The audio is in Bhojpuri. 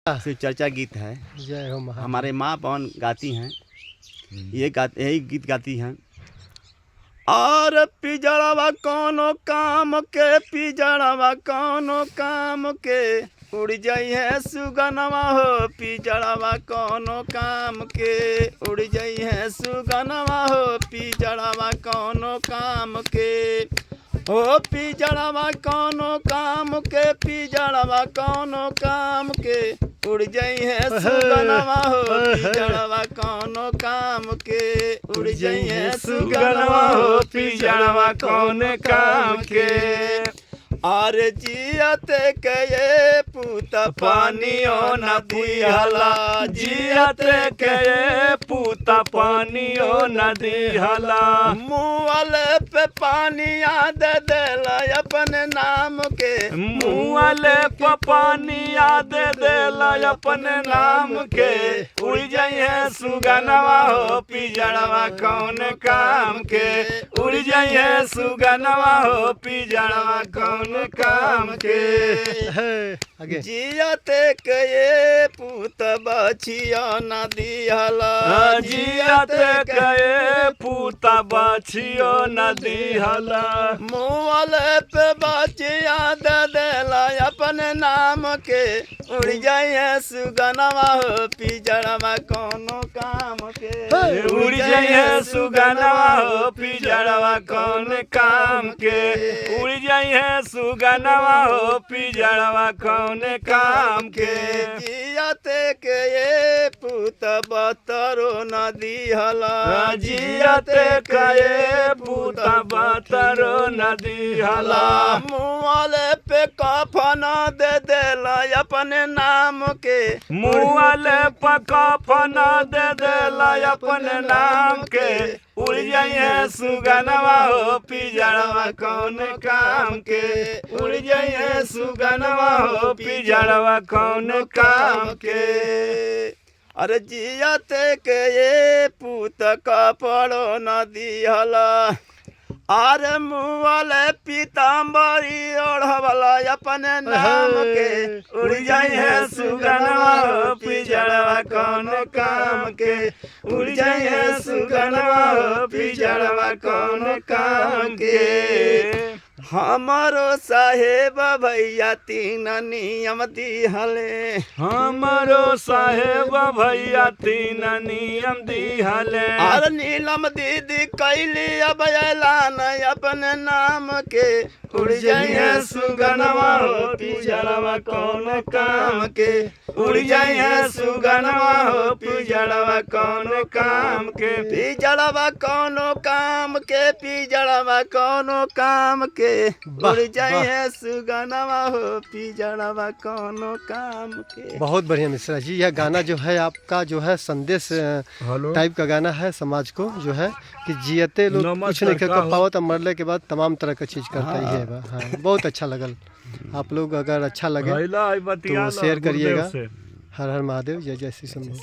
शिव चर्चा गीत है। जय हो महादेव। हमारे माँ पवन गाती हैं, यही गीत गाती हैं। और पिजड़वा कोनो काम के, पिजड़वा कोनो काम के, उड़ जाई है सुगनवा हो। पिजड़वा कोनो काम के, उड़ जाई है सुगनवा हो। पिजड़वा कोनो काम के, ओ पिजड़वा कोनो काम के, पिजड़वा कोनो काम के, उड़ जाई है सुगनवा हो। पिजड़वा कोनो काम के, उड़ जाई है सुगनवा हो। पिजड़वा कौन काम के, और जियते के ये पूत पानियो नदी हला। जियते के ये पूत पानियो नदी हला। मुँहले पे पानी याद देला अपने नाम के। मुँहले पे पानी याद देला अपने नाम के, उड़ जाइए सुगनवा हो। पिजड़वा कौन काम के, उड़ जाइए सुगनवा हो। पिजड़वा कौन काम के, जियते के ये पूत बछिया नदी हला। जियते के ये पूत बछियो नदी हला। मुँहले पे बचिया दे देला अपने नाम के, उड़ जाइए सुगनवा हो। पिजड़वा कोनो काम के, उड़ जाइए सुगनवा हो। पिजड़वा कौन काम के, उड़ जाइए सुगनवा हो। पिजड़वा कौन काम के, जियते के ये पूत बतरो नदी हला। जियते के ये पूत बतरो नदी हला। मुँहले पे कफन दे देला अपने नाम के। मुँहले पे कफन दे देला अपने नाम के, उड़ जाइए सुगनवा हो। पिजड़वा कौन काम के, उड़ जाइए सुगनवा हो। पिजड़वा कौन काम के, अरे जियते के ये पूत कपड़ो नदी हला। अरे मुँहले पीताम्बरी ओढ़वला अपने नाम के, उड़ जाइए सुगनवा हो। पिजड़वा कौन काम के, उड़ जाइए सुगनवा हो। पिजड़वा कौन काम के, हमारो साहेब भैया तीन नियम दिहले। हमारो साहेब भैया तीन नियम दिहले। और नीलम दीदी कैली अब ऐलान अपने नाम के, उड़ जाइए सुगनवा हो। पिजड़वा कौन काम के, उड़ जाइए सुगनवा हो। पिजड़वा कौन काम के, पिजड़वा कौनो काम के, पिजड़वा कौनो काम के, उड़ जाइए सुगनवा हो। पिजड़वा कौनो काम के। बहुत बढ़िया मिश्रा जी, यह गाना जो है आपका जो है संदेश टाइप का गाना है समाज को, जो है कि जियते लोग कुछ नहीं कर पावत, मरले के बाद तमाम तरह का चीज करता ही है। हाँ, बहुत अच्छा लगल। आप लोग अगर अच्छा लगे तो शेयर करिएगा। हर हर महादेव, जय जय श्री शंभू।